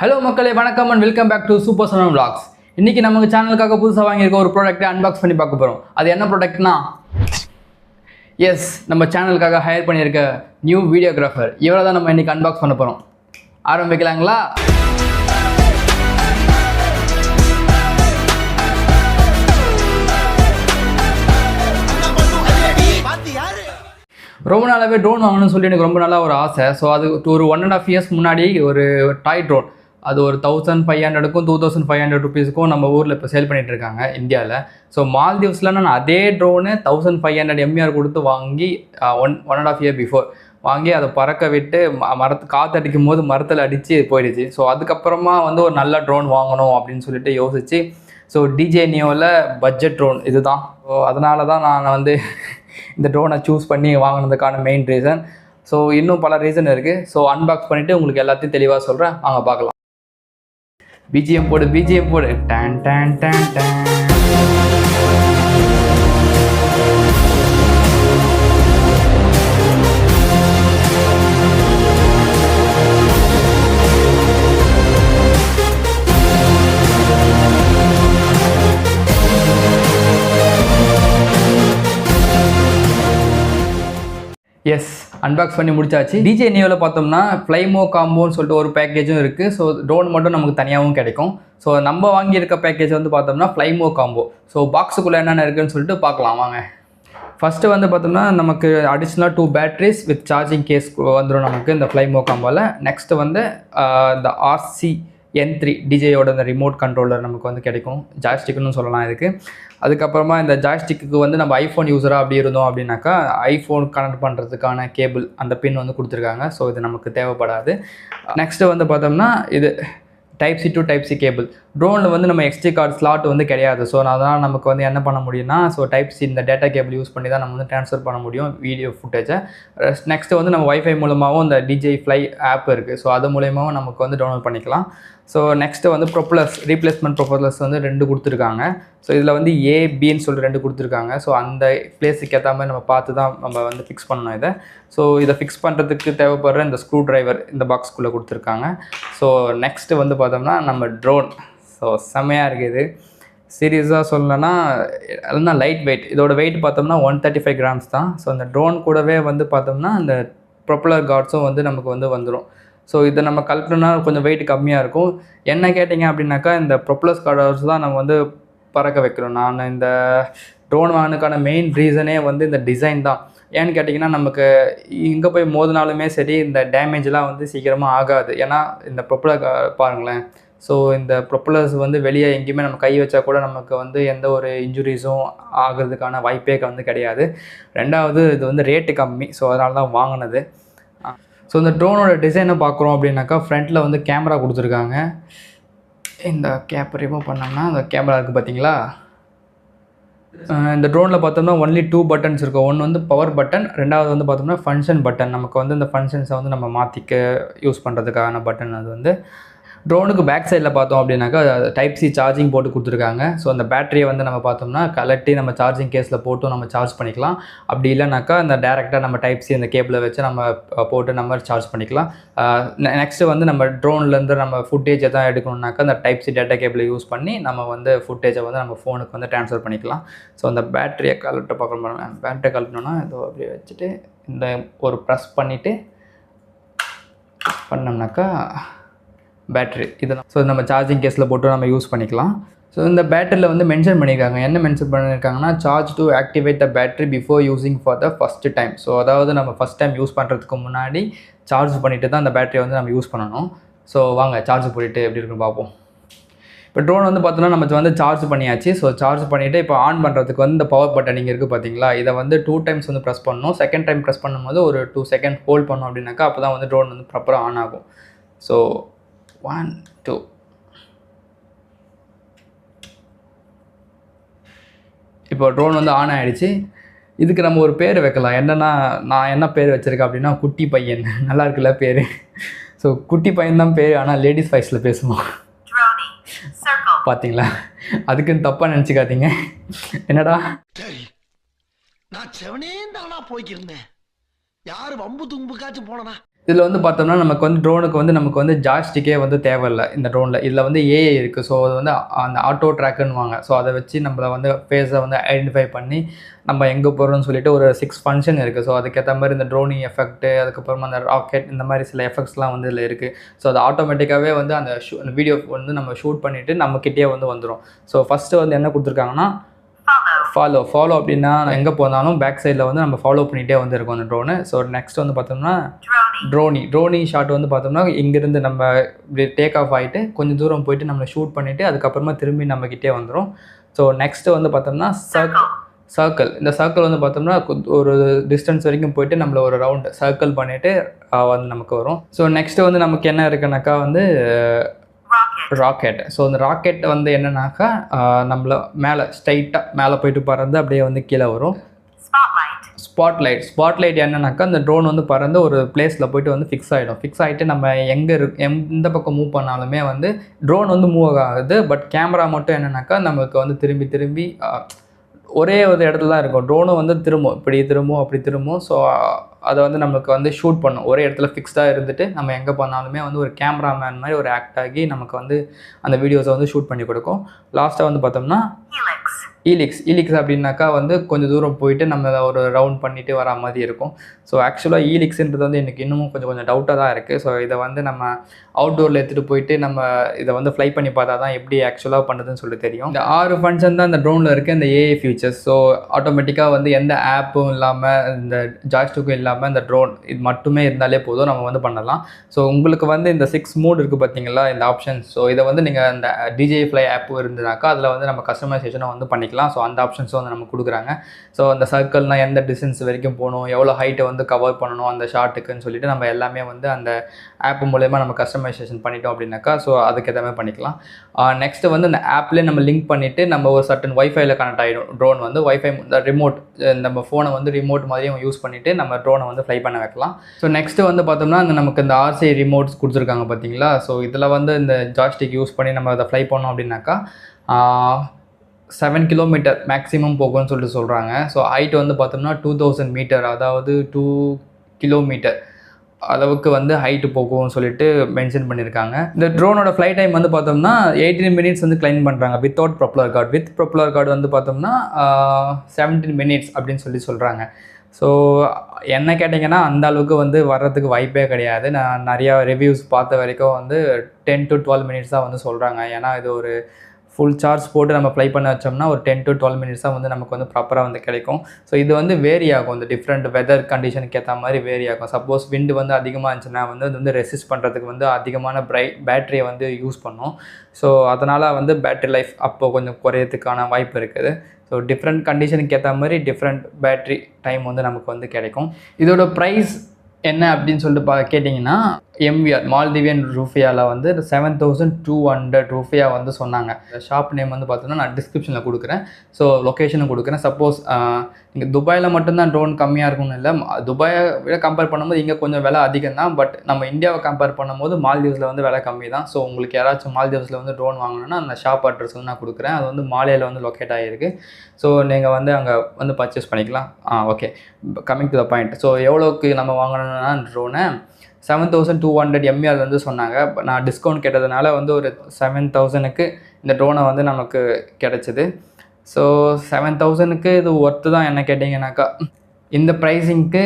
Hello மக்களே, வணக்கம் and welcome back to super Sanam vlogs. இன்னைக்கு நம்ம சேனலுக்காக புதுசாக வாங்கியிருக்க ஒரு ப்ராடக்ட்டை அன்பாக்ஸ் பண்ணி பார்க்க போகிறோம். அது என்ன ப்ராடக்ட்னா, எஸ், நம்ம சேனலுக்காக ஹையர் பண்ணியிருக்க நியூ வீடியோகிராஃபர். இவரை தான் நம்ம இன்னைக்கு அன்பாக்ஸ் பண்ண போகிறோம். ஆரம்பிக்கலாங்களா? ரொம்ப நாளாகவே ட்ரோன் வாங்கணும்னு சொல்லி எனக்கு ரொம்ப நாளாக ஒரு ஆசை. ஸோ அது ஒரு 1.5 years முன்னாடி ஒரு டாய் ட்ரோன், அது ஒரு 1500க்கும் 2500 ருபீஸுக்கும் நம்ம ஊரில் இப்போ சேல் பண்ணிகிட்டு இருக்காங்க இந்தியாவில். ஸோ மால்தீவ்ஸில் நான் அதே ட்ரோனு 1500 MER கொடுத்து வாங்கி 1.5 year பிஃபோர் வாங்கி அதை பறக்க விட்டு காற்று அடிக்கும் போது மரத்தில் அடித்து போயிடுச்சு. ஸோ அதுக்கப்புறமா ஒரு நல்ல ட்ரோன் வாங்கணும் அப்படின்னு சொல்லிட்டு யோசிச்சு, ஸோ டிஜே நியோவில் பட்ஜெட் ட்ரோன் இது தான். ஸோ அதனால தான் நான் இந்த ட்ரோனை சூஸ் பண்ணி வாங்கினதுக்கான மெயின் ரீசன். ஸோ இன்னும் பல ரீசன் இருக்குது. ஸோ அன்பாக்ஸ் பண்ணிவிட்டு உங்களுக்கு எல்லாத்தையும் தெளிவாக சொல்கிறேன், வாங்க பார்க்கலாம். பிஜிஎம் போடு டான் டான் டான் டான். எஸ், அன்பாக்ஸ் பண்ணி முடிச்சாச்சு. டிஜே நியோவில் பார்த்தோம்னா ஃப்ளைமோ காம்போன்னு சொல்லிட்டு ஒரு பேக்கேஜும் இருக்குது. ஸோ ட்ரோன் மட்டும் நமக்கு தனியாகவும் கிடைக்கும். ஸோ நம்ம வாங்கியிருக்க பேக்கேஜ் பார்த்தோம்னா ஃப்ளைமோ காம்போ. ஸோ பாக்ஸுக்குள்ளே என்னென்ன இருக்குதுன்னு சொல்லிட்டு பார்க்கலாம் வாங்க. ஃபஸ்ட்டு பார்த்தோம்னா நமக்கு அடிஷ்னலாக 2 பேட்டரிஸ் வித் சார்ஜிங் கேஸ் வந்துடும் நமக்கு இந்த ஃப்ளைமோ காம்போவில். நெக்ஸ்ட்டு இந்த RC-N3 டிஜேயோட இந்த ரிமோட் கண்ட்ரோலர் நமக்கு கிடைக்கும். ஜாய்ஸ்டிக்னு சொல்லலாம் இதுக்கு. அதுக்கப்புறமா இந்த ஜாய்ஸ்டிக்கு நம்ம ஐஃபோன் யூஸராக அப்படி இருந்தோம் அப்படின்னாக்கா ஐஃபோன் கனெக்ட் பண்ணுறதுக்கான கேபிள் அந்த பின் கொடுத்துருக்காங்க. ஸோ இது நமக்கு தேவைப்படாது. நெக்ஸ்ட்டு பார்த்தோம்னா இது Type-C to Type-C கேபிள். ட்ரோனில் நம்ம எக்ஸ்டி கார்டு ஸ்லாட் கிடையாது. ஸோ அதனால் நமக்கு என்ன பண்ண முடியும்னா, ஸோ Type-C இந்த டேட்டா கேபிள் யூஸ் பண்ணி தான் நம்ம ட்ரான்ஸ்ஃபர் பண்ண முடியும் வீடியோ ஃபுட்டேஜை. நெக்ஸ்ட்டு நம்ம வைஃபை மூலமாகவும் இந்த DJ Fly ஆப் இருக்குது. ஸோ அது மூலயமாவும் நமக்கு டவுன்லோட் பண்ணிக்கலாம். So next propellers, replacement propellers 2 கொடுத்துருக்காங்க. ஸோ இதில் A-Bன்னு சொல்லி 2 கொடுத்துருக்காங்க. ஸோ அந்த பிளேஸுக்கு ஏற்ற மாதிரி நம்ம பார்த்து தான் நம்ம ஃபிக்ஸ் பண்ணணும் இதை. ஸோ இதை ஃபிக்ஸ் பண்ணுறதுக்கு தேவைப்படுற இந்த ஸ்க்ரூ ட்ரைவர் இந்த பாக்ஸ்குள்ளே கொடுத்துருக்காங்க. ஸோ நெக்ஸ்ட்டு பார்த்தோம்னா நம்ம ட்ரோன். ஸோ செம்மையாக இருக்குது. சீரியஸாக சொல்லணும்னா எல்லாம் லைட் வெயிட். இதோட வெயிட் பார்த்தோம்னா 135 grams தான். ஸோ அந்த ட்ரோன் கூடவே பார்த்தோம்னா அந்த ப்ரொப்பலர் கார்ட்ஸும் நமக்கு வந்துடும். ஸோ இதை நம்ம கலக்கணும்னா கொஞ்சம் வெயிட் கம்மியாக இருக்கும். என்ன கேட்டிங்க அப்படின்னாக்கா, இந்த ப்ரொப்பலர்ஸ் கார்ட்ஸ் தான் நம்ம பறக்க வைக்கிறோம். நான் இந்த ட்ரோன் வாங்கினதுக்கான மெயின் ரீசனே இந்த டிசைன் தான். ஏன்னு கேட்டிங்கன்னா, நமக்கு இங்கே போய் மோதினாலுமே சரி இந்த டேமேஜ்லாம் சீக்கிரமாக ஆகாது. ஏன்னா இந்த ப்ரொப்பலர் பாருங்களேன். ஸோ இந்த ப்ரொப்பலர்ஸ் வெளியே எங்கேயுமே நம்ம கை வச்சா கூட நமக்கு எந்த ஒரு இன்ஜுரிஸும் ஆகிறதுக்கான வாய்ப்பே கிடையாது. ரெண்டாவது இது ரேட்டு கம்மி. ஸோ அதனால தான் வாங்கினது. ஸோ இந்த ட்ரோனோட டிசைனை பார்க்குறோம் அப்படின்னாக்கா, ஃப்ரண்ட்டில் கேமரா கொடுத்துருக்காங்க. இந்த கேப் ரிமூவ் பண்ணோம்னா அந்த கேமரா இருக்குது பார்த்தீங்களா. இந்த ட்ரோனில் பார்த்தோம்னா ஒன்லி 2 buttons இருக்கும். ஒன்று பவர் பட்டன், ரெண்டாவது பார்த்தோம்னா ஃபங்க்ஷன் பட்டன். நமக்கு இந்த ஃபங்க்ஷன்ஸை நம்ம மாற்றிக்க யூஸ் பண்ணுறதுக்கான பட்டன். அது ட்ரோனுக்கு பேக் சைடில் பார்த்தோம் அப்படின்னாக்கா Type-C சார்ஜிங் போட்டு கொடுத்துருக்காங்க. ஸோ அந்த பேட்டரியை நம்ம பார்த்தோம்னா கலட்டி நம்ம சார்ஜிங் கேஸில் போட்டு நம்ம சார்ஜ் பண்ணிக்கலாம். அப்படி இல்லைனாக்கா அந்த டேரெக்டாக நம்ம Type-C அந்த கேபிளை வச்சு நம்ம போட்டு நம்ம சார்ஜ் பண்ணிக்கலாம். நெக்ஸ்ட்டு நம்ம ட்ரோன்லேருந்து நம்ம ஃபுட்டேஜ் எதாவது எடுக்கணுன்னாக்கா அந்த Type-C டேட்டா கேபிளை யூஸ் பண்ணி நம்ம ஃபுட்டேஜை நம்ம ஃபோனுக்கு ட்ரான்ஸ்ஃபர் பண்ணிக்கலாம். ஸோ அந்த பேட்டரியை கலட்ட பார்க்கணும். பேட்டரி கலட்டணுன்னா இதோ அப்படியே வச்சுட்டு இந்த ஒரு ப்ரெஸ் பண்ணிவிட்டு பண்ணோம்னாக்கா பேட்ரி இதுதான். ஸோ நம்ம சார்ஜிங் கேஸில் போட்டு நம்ம யூஸ் பண்ணிக்கலாம். ஸோ இந்த பேட்டரியில் மென்ஷன் பண்ணியிருக்காங்க. என்ன மென்ஷன் பண்ணியிருக்காங்கன்னா, charge to activate the battery before using for the first time. So அதாவது நம்ம ஃபஸ்ட் டைம் யூஸ் பண்ணுறதுக்கு முன்னாடி சார்ஜ் பண்ணிவிட்டு தான் அந்த பேட்டரியை நம்ம யூஸ் பண்ணணும். ஸோ வாங்க சார்ஜ் போட்டுட்டு எப்படி இருக்குன்னு பார்ப்போம். இப்போ ட்ரோன் பார்த்தோன்னா நம்ம சார்ஜ் பண்ணியாச்சு. ஸோ சார்ஜ் பண்ணிவிட்டு இப்போ ஆன் பண்ணுறதுக்கு இந்த பவர் பட்டன் இங்கே இருக்குது பார்த்தீங்களா. இதை 2 times ப்ரெஸ் பண்ணணும். செகண்ட் டைம் ப்ரெஸ் பண்ணும்போது ஒரு 2 seconds ஹோல்ட் பண்ணோம் அப்படின்னாக்கா அப்போ தான் ட்ரோன் ப்ராப்பராக ஆன் ஆகும். ஸோ 1 2 இப்போ ட்ரோன் ஆன் ஆகிடுச்சு. இதுக்கு நம்ம ஒரு பேர் வைக்கலாம். என்னென்னா, நான் என்ன பேர் வச்சுருக்கேன் அப்படின்னா, குட்டி பையன். நல்லா இருக்குல்ல பேர். ஸோ குட்டி பையன் தான் பேர், ஆனால் லேடிஸ் வாய்ஸில் பேசுவோம். பார்த்தீங்களா, அதுக்குன்னு தப்பாக நினச்சிக்காதீங்க. என்னடா நான் செவனே தானா போய்க்கிருந்தேன். யாரு வம்பு தும்புக்காச்சும் போனனா? இதில் வந்து பார்த்தோம்னா நமக்கு வந்து ட்ரோனுக்கு வந்து நமக்கு வந்து ஜாய்ஸ்டிக்கே வந்து தேவையில்லை இந்த ட்ரோனில். இதில் வந்து ஏஐ இருக்குது. ஸோ அது வந்து அந்த ஆட்டோ ட்ராக்குன்னுவாங்க. ஸோ அதை வச்சு நம்மளை வந்து ஃபேஸை வந்து ஐடென்டிஃபை பண்ணி நம்ம எங்கே போகிறோம்னு சொல்லிட்டு ஒரு 6 ஃபங்க்ஷன் இருக்குது. ஸோ அதுக்கேற்ற மாதிரி இந்த ட்ரோனிங் எஃபெக்ட்டு, அதுக்கப்புறமா அந்த ராக்கெட், இந்த மாதிரி சில எஃபெக்ட்ஸ்லாம் வந்து இதில் இருக்குது. ஸோ அது ஆட்டோமேட்டிக்காகவே வந்து அந்த வீடியோ வந்து நம்ம ஷூட் பண்ணிவிட்டு நம்மக்கிட்டே வந்து வந்துடும். ஸோ ஃபஸ்ட்டு வந்து என்ன கொடுத்துருக்காங்கன்னா ஃபாலோ அப்படின்னா எங்கே போனாலும் பேக் சைடில் வந்து நம்ம ஃபாலோ பண்ணிகிட்டே வந்து இருக்கோம் அந்த ட்ரோனு. ஸோ நெக்ஸ்ட் வந்து பார்த்தோம்னா ட்ரோனி ஷாட் வந்து பார்த்தோம்னா இங்கேருந்து நம்ம இப்படி டேக் ஆஃப் ஆகிட்டு கொஞ்சம் தூரம் போயிட்டு நம்மளை ஷூட் பண்ணிவிட்டு அதுக்கப்புறமா திரும்பி நம்மக்கிட்டே வந்துடும். ஸோ நெக்ஸ்ட்டு வந்து பார்த்தோம்னா சர்க்கிள். இந்த சர்க்கிள் வந்து பார்த்தோம்னா ஒரு டிஸ்டன்ஸ் வரைக்கும் போயிட்டு நம்மளை ஒரு ரவுண்டு சர்க்கிள் பண்ணிவிட்டு வந்து நமக்கு வரும். ஸோ நெக்ஸ்ட்டு வந்து நமக்கு என்ன இருக்குனாக்கா வந்து ராக்கெட். ஸோ அந்த ராக்கெட் வந்து என்னன்னாக்கா நம்மள மேலே ஸ்ட்ரைட்டாக மேலே போயிட்டு பறந்து அப்படியே வந்து கீழே வரும். ஸ்பாட்லைட் என்னன்னாக்கா அந்த ட்ரோன் வந்து பறந்து ஒரு பிளேஸில் போயிட்டு வந்து ஃபிக்ஸ் ஆகிட்டு நம்ம எந்த பக்கம் மூவ் பண்ணாலுமே வந்து ட்ரோன் வந்து மூவ் ஆகுது. பட் கேமரா மட்டும் என்னன்னாக்கா நமக்கு வந்து திரும்பி ஒரே ஒரு இடத்துல தான் இருக்கும். ட்ரோனும் வந்து திரும்பும் அப்படி திரும்பும். ஸோ அதை வந்து நமக்கு வந்து ஷூட் பண்ணும். ஒரே இடத்துல ஃபிக்ஸ்டாக இருந்துட்டு நம்ம எங்கே பண்ணாலுமே வந்து ஒரு கேமராமேன் மாதிரி ஒரு ஆக்ட் ஆகி நமக்கு வந்து அந்த வீடியோஸை வந்து ஷூட் பண்ணி கொடுக்கும். லாஸ்ட்டாக வந்து பார்த்தோம்னா ஈலிக்ஸ் அப்படின்னாக்கா வந்து கொஞ்சம் தூரம் போயிட்டு நம்ம ஒரு ரவுண்ட் பண்ணிவிட்டு வர மாதிரி இருக்கும். ஸோ ஆக்சுவலாக ஈலிக்ஸ்ன்றது வந்து எனக்கு இன்னமும் கொஞ்சம் டவுட்டாக தான் இருக்குது. ஸோ இதை வந்து நம்ம அவுட்டோரில் எடுத்துகிட்டு போயிட்டு நம்ம இதை வந்து ஃப்ளை பண்ணி பார்த்தா தான் எப்படி ஆக்சுவலாக பண்ணுறதுன்னு சொல்லிட்டு தெரியும். இந்த 6 ஃபங்க்ஷன் தான் இந்த ட்ரோனில் இருக்குது, இந்த ஏஐ ஃபியூச்சர்ஸ். ஸோ ஆட்டோமேட்டிக்காக வந்து எந்த ஆப்பும் இல்லாமல் இந்த ஜாய்ஸ்டிக்கும் இல்லாமல் இந்த ட்ரோன் இது மட்டுமே இருந்தாலே போதும், நம்ம வந்து பண்ணலாம். ஸோ உங்களுக்கு வந்து இந்த 6 மோட் இருக்குது பார்த்தீங்களா, இந்த ஆப்ஷன்ஸ். ஸோ இதை வந்து நீங்கள் இந்த டிஜே ஃப்ளை ஆப் இருந்ததுனாக்கா அதில் வந்து நம்ம கஸ்டமைசேஷனை வந்து பண்ணிக்கலாம். ஸோ அந்த ஆப்ஷன்ஸ் வந்து நம்ம கொடுக்குறாங்க. ஸோ அந்த சர்க்கிள்னால் எந்த டிஸ்டன்ஸ் வரைக்கும் போகணும், எவ்வளோ ஹைட்டை வந்து கவர் பண்ணணும் அந்த ஷாட்டுக்குன்னு சொல்லிட்டு நம்ம எல்லாமே வந்து அந்த ஆப் மூலயமா நம்ம கஸ்டமைசேஷன் பண்ணிட்டோம் அப்படின்னாக்கா ஸோ அதுக்கு எதாவது பண்ணிக்கலாம். நெக்ஸ்ட்டு வந்து இந்த ஆப்லேயே நம்ம லிங்க் பண்ணிவிட்டு நம்ம ஒரு சர்டன் வைஃபைல கனெக்ட் ஆகிடும். ட்ரோன் வந்து வைஃபை ரிமோட் நம்ம ஃபோனை வந்து ரிமோட் மாதிரியும் யூஸ் பண்ணிவிட்டு நம்ம ட்ரோனை வந்து ஃப்ளை பண்ண வைக்கலாம். ஸோ நெக்ஸ்ட்டு வந்து பார்த்தோம்னா நமக்கு இந்த RCA ரிமோட்ஸ் கொடுத்துருக்காங்க பார்த்தீங்களா. ஸோ இதில் வந்து இந்த ஜாய்ஸ்டிக் யூஸ் பண்ணி நம்ம அதை ஃப்ளை பண்ணோம் அப்படின்னாக்கா 7 கிலோமீட்டர் மேக்ஸிமம் போகும்னு சொல்லிட்டு சொல்கிறாங்க. ஸோ ஹைட் வந்து பார்த்தோம்னா 2000 மீட்டர், அதாவது 2 கிலோமீட்டர் அளவுக்கு வந்து ஹைட்டு போகும்னு சொல்லிட்டு மென்ஷன் பண்ணியிருக்காங்க. இந்த ட்ரோனோட ஃப்ளைட் டைம் வந்து பார்த்தோம்னா 18 மினிட்ஸ் வந்து கிளைம் பண்ணுறாங்க without propeller card. With propeller card வந்து பார்த்தோம்னா 17 மினிட்ஸ் அப்படின்னு சொல்கிறாங்க. ஸோ என்ன கேட்டிங்கன்னா அந்த அளவுக்கு வந்து வர்றதுக்கு வாய்ப்பே கிடையாது. நான் நிறையா ரிவ்யூஸ் பார்த்த வரைக்கும் வந்து 10 to 12 மினிட்ஸ் தான் வந்து சொல்கிறாங்க. ஏன்னா இது ஒரு ஃபுல் சார்ஜ் போட்டு நம்ம ஃப்ளை பண்ண வச்சோம்னா ஒரு 10 to 12 மினிட்ஸ் தான் வந்து நமக்கு வந்து ப்ராப்பராக வந்து கிடைக்கும். ஸோ இது வந்து வேரி ஆகும், இந்த டிஃப்ரெண்ட் வெதர் கண்டிஷனுக்கு ஏற்ற மாதிரி வேரி ஆகும். சப்போஸ் விண்டு வந்து அதிகமாக இருந்துச்சுன்னா வந்து அது வந்து ரெசிஸ்ட் பண்ணுறதுக்கு வந்து அதிகமான பேட்டரியை வந்து யூஸ் பண்ணும். ஸோ அதனால் வந்து பேட்டரி லைஃப் அப்போது கொஞ்சம் குறையறதுக்கான வாய்ப்பு இருக்குது. ஸோ டிஃப்ரெண்ட் கண்டிஷனுக்கு ஏற்ற மாதிரி டிஃப்ரெண்ட் பேட்ரி டைம் வந்து நமக்கு வந்து கிடைக்கும். இதோட ப்ரைஸ் என்ன அப்படின்னு சொல்லிட்டு கேட்டிங்கன்னா MVR மால்தீவியன் ரூஃபியாவில் வந்து 7200 ரூஃபியா வந்து சொன்னாங்க. ஷாப் நேம் வந்து பார்த்தோன்னா நான் டிஸ்கிரிப்ஷனில் கொடுக்குறேன். ஸோ லொக்கேஷனும் கொடுக்குறேன். சப்போஸ் நீங்கள் துபாயில் மட்டும்தான் ட்ரோன் கம்மியாக இருக்கும்னு இல்லை, துபாயை விட கம்பேர் பண்ணும்போது இங்கே கொஞ்சம் விலை அதிகம் தான். பட் நம்ம இந்தியாவை கம்பேர் பண்ணும்போது மால்தீவ்ஸில் வந்து விலை கம்மி தான். ஸோ உங்களுக்கு யாராச்சும் மால்தீவ்ஸில் வந்து ட்ரோன் வாங்கணுன்னா அந்த ஷாப் அட்ரஸ் வந்து நான் கொடுக்குறேன். அது வந்து மாலேயில் வந்து லொக்கேட் ஆகிருக்கு. ஸோ நீங்கள் வந்து அங்கே வந்து பர்ச்சேஸ் பண்ணிக்கலாம். Okay, coming to the point. So எவ்வளோக்கு நம்ம வாங்கணும்னா ட்ரோனை 7200 MVR வந்து சொன்னாங்க. நான் டிஸ்கவுண்ட் கேட்டதுனால வந்து ஒரு 7000க்கு இந்த ட்ரோனை வந்து நமக்கு கிடச்சிது. ஸோ 7000க்கு இது ஒர்த்து தான் என்ன கேட்டிங்கனாக்கா. இந்த ப்ரைஸிங்க்கு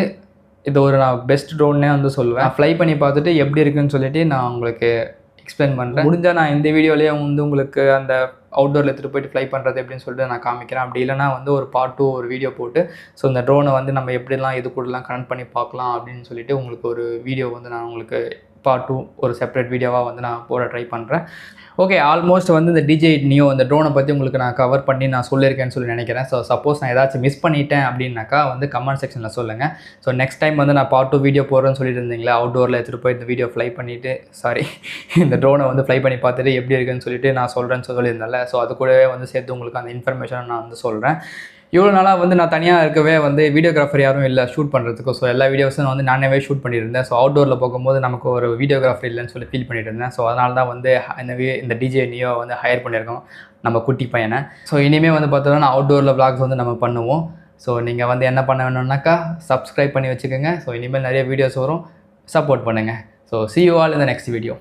இது ஒரு நான் பெஸ்ட் ட்ரோன்னே வந்து சொல்லுவேன். ஃப்ளை பண்ணி பார்த்துட்டு எப்படி இருக்குன்னு சொல்லிட்டு நான் உங்களுக்கு எக்ஸ்பிளைன் பண்ணுறேன். முடிஞ்சால் நான் இந்த வீடியோலேயே வந்து உங்களுக்கு அந்த அவுட்டோரில் எடுத்துகிட்டு போய்ட்டு ஃப்ளை பண்ணுறது எப்படின்னு சொல்லிட்டு நான் காமிக்கிறேன். அப்படி இல்லைனா வந்து ஒரு பார்ட் 2 ஒரு வீடியோ போட்டு ஸோ இந்த ட்ரோனை வந்து நம்ம எப்படிலாம் இது கூடலாம் கனெக்ட் பண்ணி பார்க்கலாம் அப்படின்னு சொல்லிட்டு உங்களுக்கு ஒரு வீடியோ வந்து நான் உங்களுக்கு பார்ட் 2 ஒரு செப்பரேட் வீடியோவாக வந்து நான் போட ட்ரை பண்ணுறேன். ஓகே, ஆல்மோஸ்ட் வந்து இந்த DJI Neo இந்த ட்ரோனை பற்றி உங்களுக்கு நான் கவர் பண்ணி நான் சொல்லியிருக்கேன்னு சொல்லி நினைக்கிறேன். ஸோ சப்போஸ் நான் ஏதாச்சும் மிஸ் பண்ணிட்டேன் அப்படின்னாக்கா வந்து கமெண்ட் செக்ஷனில் சொல்லுங்கள். ஸோ நெக்ஸ்ட் டைம் வந்து நான் பார்ட் 2 வீடியோ போடுறேன்னு சொல்லிட்டு இருந்தீங்களா, அவுட்டோரில் எடுத்துகிட்டு போய் இந்த வீடியோ ஃப்ளை பண்ணிவிட்டு இந்த ட்ரோனை வந்து ஃப்ளை பண்ணி பார்த்துட்டு எப்படி இருக்குன்னு சொல்லிட்டு நான் சொல்கிறேன்னு சொல்லியிருந்தேன்ல. ஸோ அது கூடவே வந்து சேர்த்து உங்களுக்கு அந்த இன்ஃபர்மேஷனை நான் வந்து சொல்கிறேன். இவ்வளோ நாளாக வந்து நான் தனியாக இருக்கவே வந்து வீடியோகிராஃபர் யாரும் இல்லை ஷூட் பண்ணுறதுக்கு. ஸோ எல்லா வீடியோஸும் வந்து நானே ஷூட் பண்ணியிருந்தேன். ஸோ அவுட்டோரில் போகும்போது நமக்கு ஒரு வீடியோகிராஃபர் இல்லைன்னு சொல்லி ஃபீல் பண்ணிட்டு இருந்தேன். ஸோ அதனால தான் வந்து இந்த DJI Neo வந்து ஹையர் பண்ணியிருக்கோம் நம்ம குட்டி பையனை. ஸோ இனிமேல் வந்து பார்த்தோன்னா அவுட்டோரில் vlogs வந்து நம்ம பண்ணுவோம். ஸோ நீங்கள் வந்து என்ன பண்ண வேணும்னாக்கா சப்ஸ்கிரைப் பண்ணி வச்சுக்கோங்க. ஸோ இனிமேல் நிறைய வீடியோஸ் வரும். சப்போர்ட் பண்ணுங்கள். So see you all in the next video.